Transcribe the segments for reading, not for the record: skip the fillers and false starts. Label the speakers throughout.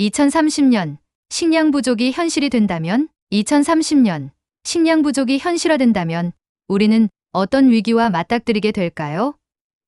Speaker 1: 2030년 식량 부족이 현실이 된다면? 2030년 식량 부족이 현실화된다면 우리는 어떤 위기와 맞닥뜨리게 될까요?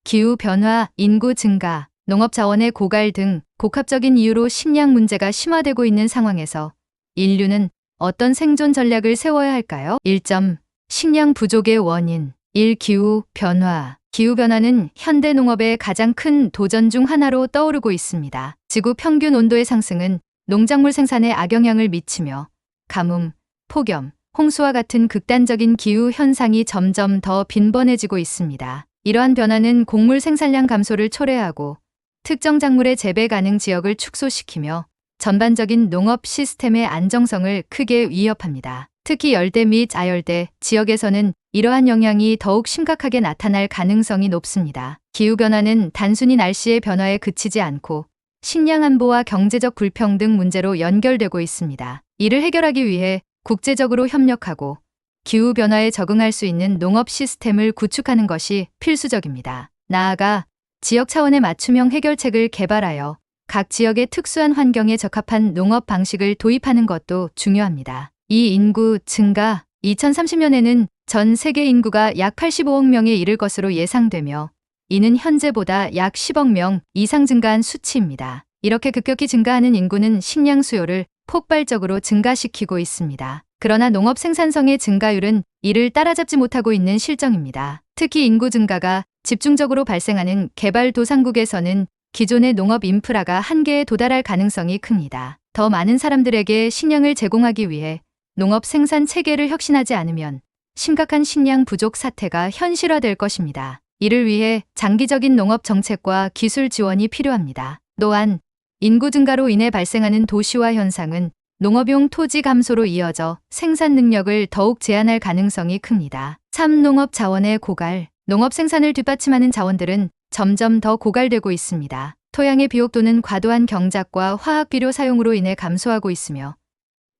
Speaker 1: 기후 변화, 인구 증가, 농업 자원의 고갈 등 복합적인 이유로 식량 문제가 심화되고 있는 상황에서 인류는 어떤 생존 전략을 세워야 할까요? 1점. 식량 부족의 원인. 1. 기후 변화. 기후 변화는 현대 농업의 가장 큰 도전 중 하나로 떠오르고 있습니다. 지구 평균 온도의 상승은 농작물 생산에 악영향을 미치며 가뭄, 폭염, 홍수와 같은 극단적인 기후 현상이 점점 더 빈번해지고 있습니다. 이러한 변화는 곡물 생산량 감소를 초래하고 특정 작물의 재배 가능 지역을 축소시키며 전반적인 농업 시스템의 안정성을 크게 위협합니다. 특히 열대 및 아열대 지역에서는 이러한 영향이 더욱 심각하게 나타날 가능성이 높습니다. 기후변화는 단순히 날씨의 변화에 그치지 않고 식량 안보와 경제적 불평등 문제로 연결되고 있습니다. 이를 해결하기 위해 국제적으로 협력하고 기후변화에 적응할 수 있는 농업 시스템을 구축하는 것이 필수적입니다. 나아가 지역 차원의 맞춤형 해결책을 개발하여 각 지역의 특수한 환경에 적합한 농업 방식을 도입하는 것도 중요합니다. 이 인구 증가. 2030년에는 전 세계 인구가 약 85억 명에 이를 것으로 예상되며 이는 현재보다 약 10억 명 이상 증가한 수치입니다. 이렇게 급격히 증가하는 인구는 식량 수요를 폭발적으로 증가시키고 있습니다. 그러나 농업 생산성의 증가율은 이를 따라잡지 못하고 있는 실정입니다. 특히 인구 증가가 집중적으로 발생하는 개발도상국에서는 기존의 농업 인프라가 한계에 도달할 가능성이 큽니다. 더 많은 사람들에게 식량을 제공하기 위해 농업 생산 체계를 혁신하지 않으면 심각한 식량 부족 사태가 현실화될 것입니다. 이를 위해 장기적인 농업 정책과 기술 지원이 필요합니다. 또한 인구 증가로 인해 발생하는 도시화 현상은 농업용 토지 감소로 이어져 생산 능력을 더욱 제한할 가능성이 큽니다. 3. 농업 자원의 고갈. 농업 생산을 뒷받침하는 자원들은 점점 더 고갈되고 있습니다. 토양의 비옥도는 과도한 경작과 화학 비료 사용으로 인해 감소하고 있으며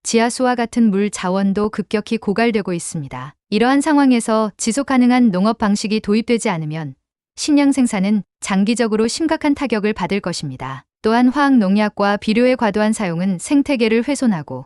Speaker 1: 지하수와 같은 물 자원도 급격히 고갈되고 있습니다. 이러한 상황에서 지속 가능한 농업 방식이 도입되지 않으면 식량 생산은 장기적으로 심각한 타격을 받을 것입니다. 또한 화학 농약과 비료의 과도한 사용은 생태계를 훼손하고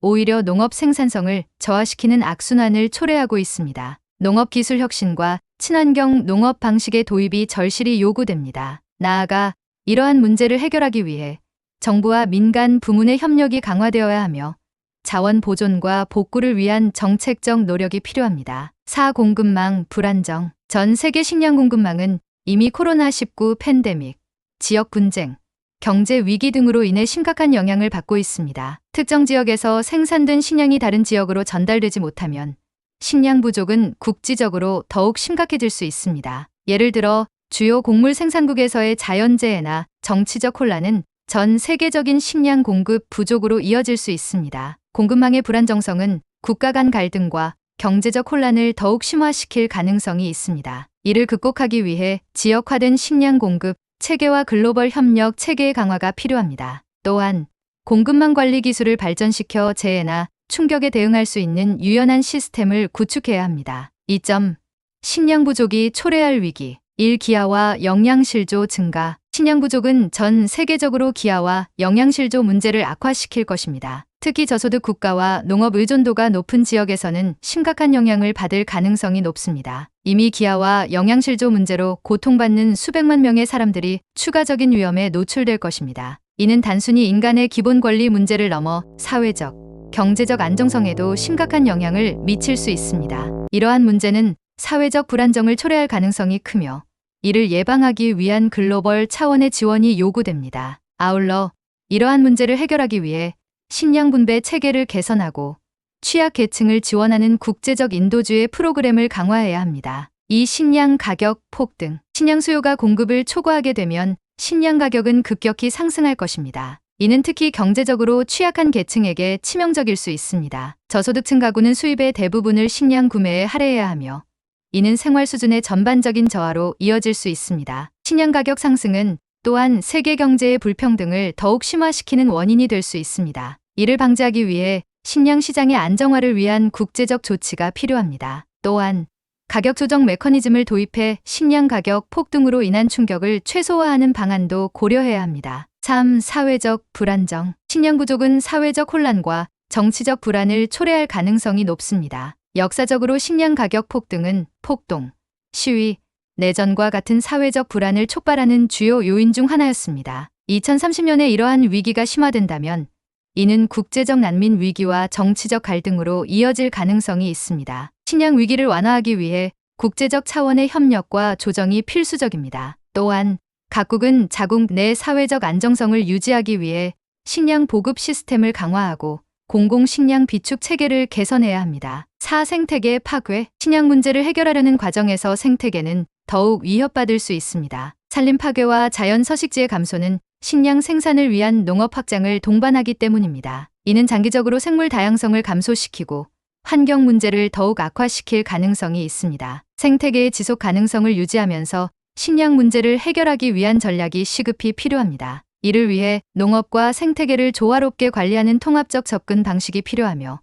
Speaker 1: 오히려 농업 생산성을 저하시키는 악순환을 초래하고 있습니다. 농업 기술 혁신과 친환경 농업 방식의 도입이 절실히 요구됩니다. 나아가 이러한 문제를 해결하기 위해 정부와 민간 부문의 협력이 강화되어야 하며 자원 보존과 복구를 위한 정책적 노력이 필요합니다. 4. 공급망 불안정. 전 세계 식량 공급망은 이미 코로나19 팬데믹, 지역 분쟁, 경제 위기 등으로 인해 심각한 영향을 받고 있습니다. 특정 지역에서 생산된 식량이 다른 지역으로 전달되지 못하면 식량 부족은 국지적으로 더욱 심각해질 수 있습니다. 예를 들어 주요 곡물 생산국에서의 자연재해나 정치적 혼란은 전 세계적인 식량 공급 부족으로 이어질 수 있습니다. 공급망의 불안정성은 국가 간 갈등과 경제적 혼란을 더욱 심화시킬 가능성이 있습니다. 이를 극복하기 위해 지역화된 식량 공급 체계와 글로벌 협력 체계의 강화가 필요합니다. 또한 공급망 관리 기술을 발전시켜 재해나 충격에 대응할 수 있는 유연한 시스템을 구축해야 합니다. 2점. 식량 부족이 초래할 위기. 1. 기아와 영양실조 증가. 식량 부족은 전 세계적으로 기아와 영양실조 문제를 악화시킬 것입니다. 특히 저소득 국가와 농업 의존도가 높은 지역에서는 심각한 영향을 받을 가능성이 높습니다. 이미 기아와 영양실조 문제로 고통받는 수백만 명의 사람들이 추가적인 위험에 노출될 것입니다. 이는 단순히 인간의 기본 권리 문제를 넘어 사회적, 경제적 안정성에도 심각한 영향을 미칠 수 있습니다. 이러한 문제는 사회적 불안정을 초래할 가능성이 크며 이를 예방하기 위한 글로벌 차원의 지원이 요구됩니다. 아울러 이러한 문제를 해결하기 위해 식량 분배 체계를 개선하고 취약 계층을 지원하는 국제적 인도주의 프로그램을 강화해야 합니다. 이 식량 가격 폭등. 식량 수요가 공급을 초과하게 되면 식량 가격은 급격히 상승할 것입니다. 이는 특히 경제적으로 취약한 계층에게 치명적일 수 있습니다. 저소득층 가구는 수입의 대부분을 식량 구매에 할애해야 하며 이는 생활 수준의 전반적인 저하로 이어질 수 있습니다. 식량 가격 상승은 또한 세계 경제의 불평등을 더욱 심화시키는 원인이 될 수 있습니다. 이를 방지하기 위해 식량 시장의 안정화를 위한 국제적 조치가 필요합니다. 또한 가격 조정 메커니즘을 도입해 식량 가격 폭등으로 인한 충격을 최소화하는 방안도 고려해야 합니다. 3. 사회적 불안정. 식량 부족은 사회적 혼란과 정치적 불안을 초래할 가능성이 높습니다. 역사적으로 식량 가격 폭등은 폭동, 시위, 내전과 같은 사회적 불안을 촉발하는 주요 요인 중 하나였습니다. 2030년에 이러한 위기가 심화된다면 이는 국제적 난민 위기와 정치적 갈등으로 이어질 가능성이 있습니다. 식량 위기를 완화하기 위해 국제적 차원의 협력과 조정이 필수적입니다. 또한 각국은 자국 내 사회적 안정성을 유지하기 위해 식량 보급 시스템을 강화하고 공공식량 비축 체계를 개선해야 합니다. 4. 생태계 파괴. 식량 문제를 해결하려는 과정에서 생태계는 더욱 위협받을 수 있습니다. 산림 파괴와 자연 서식지의 감소는 식량 생산을 위한 농업 확장을 동반하기 때문입니다. 이는 장기적으로 생물 다양성을 감소시키고 환경 문제를 더욱 악화시킬 가능성이 있습니다. 생태계의 지속 가능성을 유지하면서 식량 문제를 해결하기 위한 전략이 시급히 필요합니다. 이를 위해 농업과 생태계를 조화롭게 관리하는 통합적 접근 방식이 필요하며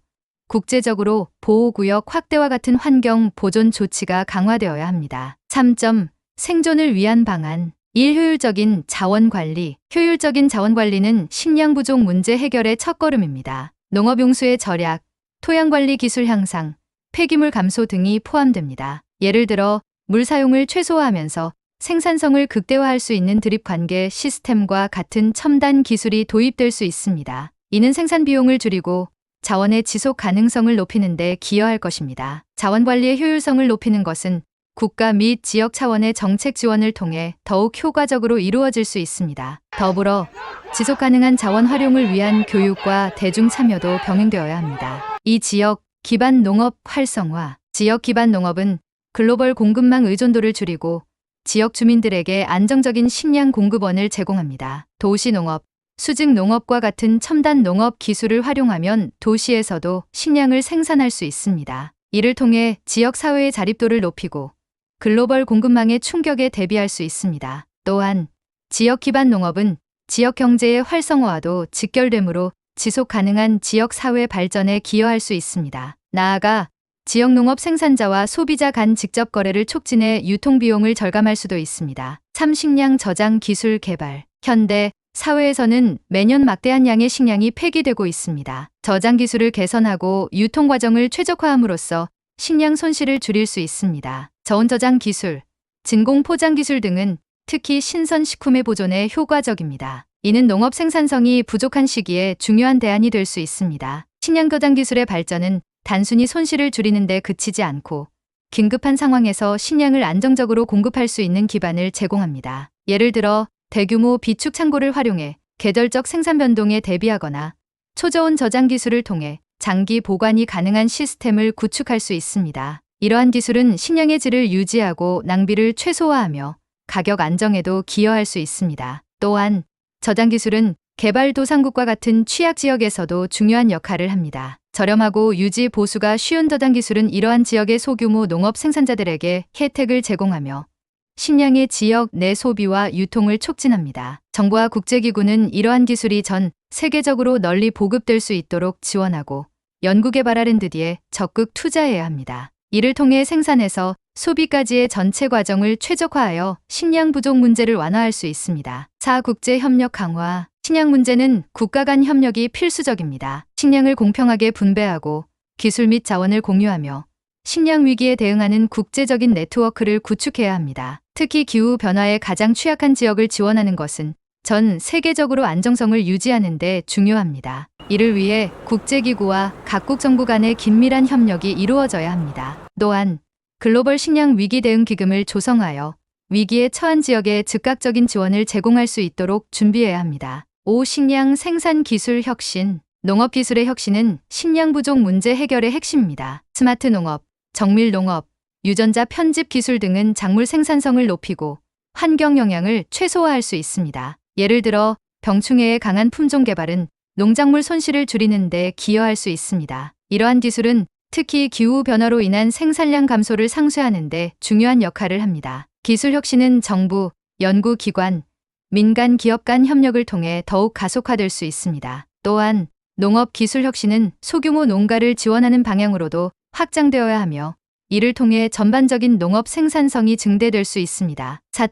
Speaker 1: 국제적으로 보호구역 확대와 같은 환경 보존 조치가 강화되어야 합니다. 3. 생존을 위한 방안. 1. 효율적인 자원관리. 효율적인 자원관리는 식량 부족 문제 해결의 첫걸음입니다. 농업용수의 절약, 토양관리 기술 향상, 폐기물 감소 등이 포함됩니다. 예를 들어 물 사용을 최소화하면서 생산성을 극대화할 수 있는 드립관계 시스템과 같은 첨단 기술이 도입될 수 있습니다. 이는 생산 비용을 줄이고 자원의 지속 가능성을 높이는 데 기여할 것입니다. 자원관리의 효율성을 높이는 것은 국가 및 지역 차원의 정책 지원을 통해 더욱 효과적으로 이루어질 수 있습니다. 더불어 지속 가능한 자원 활용을 위한 교육과 대중 참여도 병행되어야 합니다. 이 지역 기반 농업 활성화. 지역 기반 농업은 글로벌 공급망 의존도를 줄이고 지역 주민들에게 안정적인 식량 공급원을 제공합니다. 도시 농업, 수직 농업과 같은 첨단 농업 기술을 활용하면 도시에서도 식량을 생산할 수 있습니다. 이를 통해 지역 사회의 자립도를 높이고 글로벌 공급망의 충격에 대비할 수 있습니다. 또한 지역 기반 농업은 지역 경제의 활성화와도 직결되므로 지속 가능한 지역 사회 발전에 기여할 수 있습니다. 나아가 지역 농업 생산자와 소비자 간 직접 거래를 촉진해 유통 비용을 절감할 수도 있습니다. 3. 식량 저장 기술 개발. 현대 사회에서는 매년 막대한 양의 식량이 폐기되고 있습니다. 저장 기술을 개선하고 유통 과정을 최적화함으로써 식량 손실을 줄일 수 있습니다. 저온 저장 기술, 진공 포장 기술 등은 특히 신선 식품의 보존에 효과적입니다. 이는 농업 생산성이 부족한 시기에 중요한 대안이 될 수 있습니다. 식량 저장 기술의 발전은 단순히 손실을 줄이는 데 그치지 않고 긴급한 상황에서 식량을 안정적으로 공급할 수 있는 기반을 제공합니다. 예를 들어 대규모 비축 창고를 활용해 계절적 생산 변동에 대비하거나 초저온 저장 기술을 통해 장기 보관이 가능한 시스템을 구축할 수 있습니다. 이러한 기술은 식량의 질을 유지하고 낭비를 최소화하며 가격 안정에도 기여할 수 있습니다. 또한 저장 기술은 개발도상국과 같은 취약 지역에서도 중요한 역할을 합니다. 저렴하고 유지 보수가 쉬운 저장 기술은 이러한 지역의 소규모 농업 생산자들에게 혜택을 제공하며 식량의 지역 내 소비와 유통을 촉진합니다. 정부와 국제기구는 이러한 기술이 전 세계적으로 널리 보급될 수 있도록 지원하고 연구개발 R&D에 적극 투자해야 합니다. 이를 통해 생산에서 소비까지의 전체 과정을 최적화하여 식량 부족 문제를 완화할 수 있습니다. 4. 국제협력 강화. 식량 문제는 국가 간 협력이 필수적입니다. 식량을 공평하게 분배하고 기술 및 자원을 공유하며 식량 위기에 대응하는 국제적인 네트워크를 구축해야 합니다. 특히 기후 변화에 가장 취약한 지역을 지원하는 것은 전 세계적으로 안정성을 유지하는 데 중요합니다. 이를 위해 국제기구와 각국 정부 간의 긴밀한 협력이 이루어져야 합니다. 또한 글로벌 식량 위기 대응 기금을 조성하여 위기에 처한 지역에 즉각적인 지원을 제공할 수 있도록 준비해야 합니다. 5. 식량 생산 기술 혁신. 농업 기술의 혁신은 식량 부족 문제 해결의 핵심입니다. 스마트 농업, 정밀 농업, 유전자 편집 기술 등은 작물 생산성을 높이고 환경 영향을 최소화할 수 있습니다. 예를 들어 병충해의 강한 품종 개발은 농작물 손실을 줄이는 데 기여할 수 있습니다. 이러한 기술은 특히 기후 변화로 인한 생산량 감소를 상쇄하는 데 중요한 역할을 합니다. 기술 혁신은 정부, 연구기관, 민간 기업 간 협력을 통해 더욱 가속화될 수 있습니다. 또한 농업 기술 혁신은 소규모 농가를 지원하는 방향으로도 확장되어야 하며 이를 통해 전반적인 농업 생산성이 증대될 수 있습니다. 4.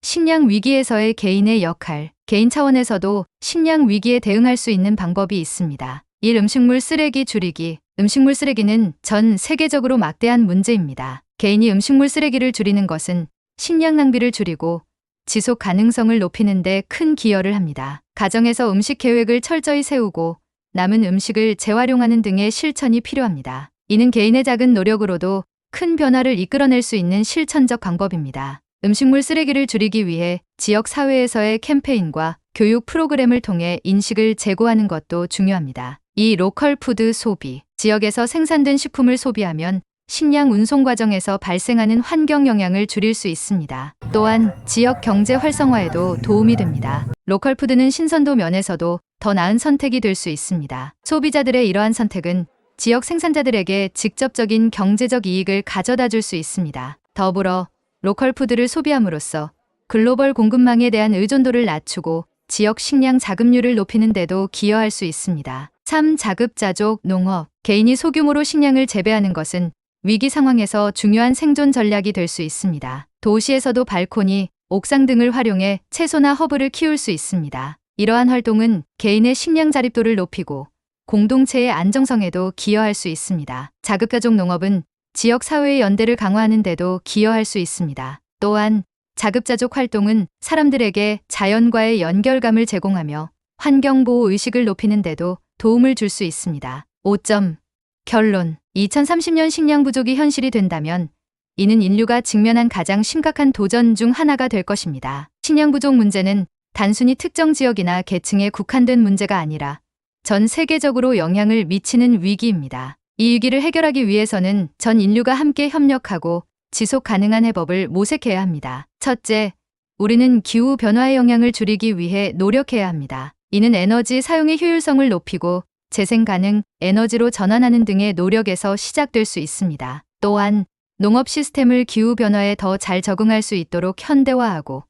Speaker 1: 식량 위기에서의 개인의 역할. 개인 차원에서도 식량 위기에 대응할 수 있는 방법이 있습니다. 1. 음식물 쓰레기 줄이기. 음식물 쓰레기는 전 세계적으로 막대한 문제입니다. 개인이 음식물 쓰레기를 줄이는 것은 식량 낭비를 줄이고 지속 가능성을 높이는 데 큰 기여를 합니다. 가정에서 음식 계획을 철저히 세우고 남은 음식을 재활용하는 등의 실천이 필요합니다. 이는 개인의 작은 노력으로도 큰 변화를 이끌어낼 수 있는 실천적 방법입니다. 음식물 쓰레기를 줄이기 위해 지역 사회에서의 캠페인과 교육 프로그램을 통해 인식을 제고하는 것도 중요합니다. 2. 로컬 푸드 소비. 지역에서 생산된 식품을 소비하면 식량 운송 과정에서 발생하는 환경 영향을 줄일 수 있습니다. 또한 지역 경제 활성화에도 도움이 됩니다. 로컬 푸드는 신선도 면에서도 더 나은 선택이 될 수 있습니다. 소비자들의 이러한 선택은 지역 생산자들에게 직접적인 경제적 이익을 가져다 줄 수 있습니다. 더불어 로컬 푸드를 소비함으로써 글로벌 공급망에 대한 의존도를 낮추고 지역 식량 자급률을 높이는 데도 기여할 수 있습니다. 3. 자급자족 농업. 개인이 소규모로 식량을 재배하는 것은 위기 상황에서 중요한 생존 전략이 될 수 있습니다. 도시에서도 발코니, 옥상 등을 활용해 채소나 허브를 키울 수 있습니다. 이러한 활동은 개인의 식량 자립도를 높이고 공동체의 안정성에도 기여할 수 있습니다. 자급자족 농업은 지역 사회의 연대를 강화하는 데도 기여할 수 있습니다. 또한 자급자족 활동은 사람들에게 자연과의 연결감을 제공하며 환경보호 의식을 높이는 데도 도움을 줄 수 있습니다. 5점. 결론. 2030년 식량 부족이 현실이 된다면 이는 인류가 직면한 가장 심각한 도전 중 하나가 될 것입니다. 식량 부족 문제는 단순히 특정 지역이나 계층에 국한된 문제가 아니라 전 세계적으로 영향을 미치는 위기입니다. 이 위기를 해결하기 위해서는 전 인류가 함께 협력하고 지속 가능한 해법을 모색해야 합니다. 첫째, 우리는 기후 변화의 영향을 줄이기 위해 노력해야 합니다. 이는 에너지 사용의 효율성을 높이고 재생 가능 에너지로 전환하는 등의 노력에서 시작될 수 있습니다. 또한 농업 시스템을 기후 변화에 더 잘 적응할 수 있도록 현대화하고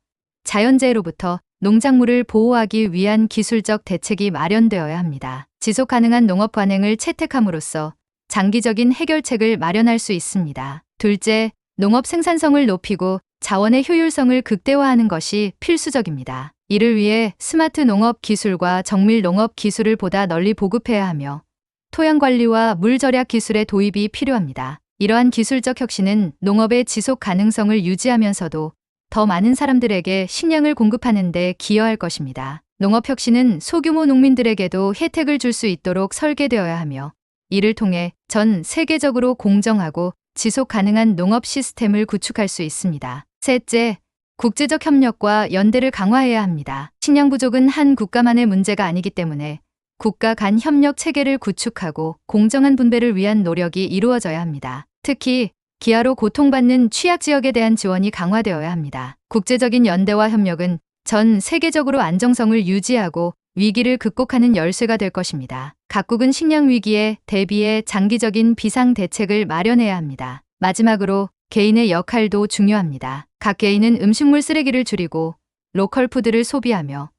Speaker 1: 자연재해로부터 농작물을 보호하기 위한 기술적 대책이 마련되어야 합니다. 지속 가능한 농업 관행을 채택함으로써 장기적인 해결책을 마련할 수 있습니다. 둘째, 농업 생산성을 높이고 자원의 효율성을 극대화하는 것이 필수적입니다. 이를 위해 스마트 농업 기술과 정밀 농업 기술을 보다 널리 보급해야 하며 토양 관리와 물 절약 기술의 도입이 필요합니다. 이러한 기술적 혁신은 농업의 지속 가능성을 유지하면서도 더 많은 사람들에게 식량을 공급하는 데 기여할 것입니다. 농업 혁신은 소규모 농민들에게도 혜택을 줄 수 있도록 설계되어야 하며 이를 통해 전 세계적으로 공정하고 지속 가능한 농업 시스템을 구축할 수 있습니다. 셋째, 국제적 협력과 연대를 강화해야 합니다. 식량 부족은 한 국가만의 문제가 아니기 때문에 국가 간 협력 체계를 구축하고 공정한 분배를 위한 노력이 이루어져야 합니다. 특히 기아로 고통받는 취약 지역에 대한 지원이 강화되어야 합니다. 국제적인 연대와 협력은 전 세계적으로 안정성을 유지하고 위기를 극복하는 열쇠가 될 것입니다. 각국은 식량 위기에 대비해 장기적인 비상 대책을 마련해야 합니다. 마지막으로 개인의 역할도 중요합니다. 각 개인은 음식물 쓰레기를 줄이고 로컬 푸드를 소비하며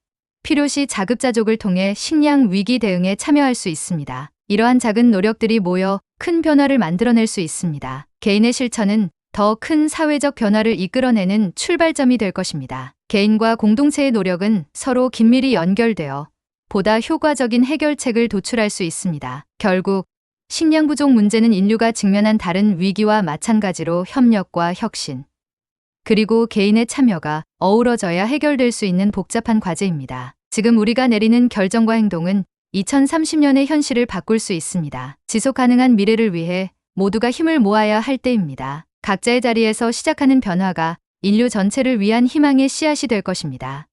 Speaker 1: 필요시 자급자족을 통해 식량 위기 대응에 참여할 수 있습니다. 이러한 작은 노력들이 모여 큰 변화를 만들어낼 수 있습니다. 개인의 실천은 더 큰 사회적 변화를 이끌어내는 출발점이 될 것입니다. 개인과 공동체의 노력은 서로 긴밀히 연결되어 보다 효과적인 해결책을 도출할 수 있습니다. 결국 식량 부족 문제는 인류가 직면한 다른 위기와 마찬가지로 협력과 혁신, 그리고 개인의 참여가 어우러져야 해결될 수 있는 복잡한 과제입니다. 지금 우리가 내리는 결정과 행동은 2030년의 현실을 바꿀 수 있습니다. 지속 가능한 미래를 위해 모두가 힘을 모아야 할 때입니다. 각자의 자리에서 시작하는 변화가 인류 전체를 위한 희망의 씨앗이 될 것입니다.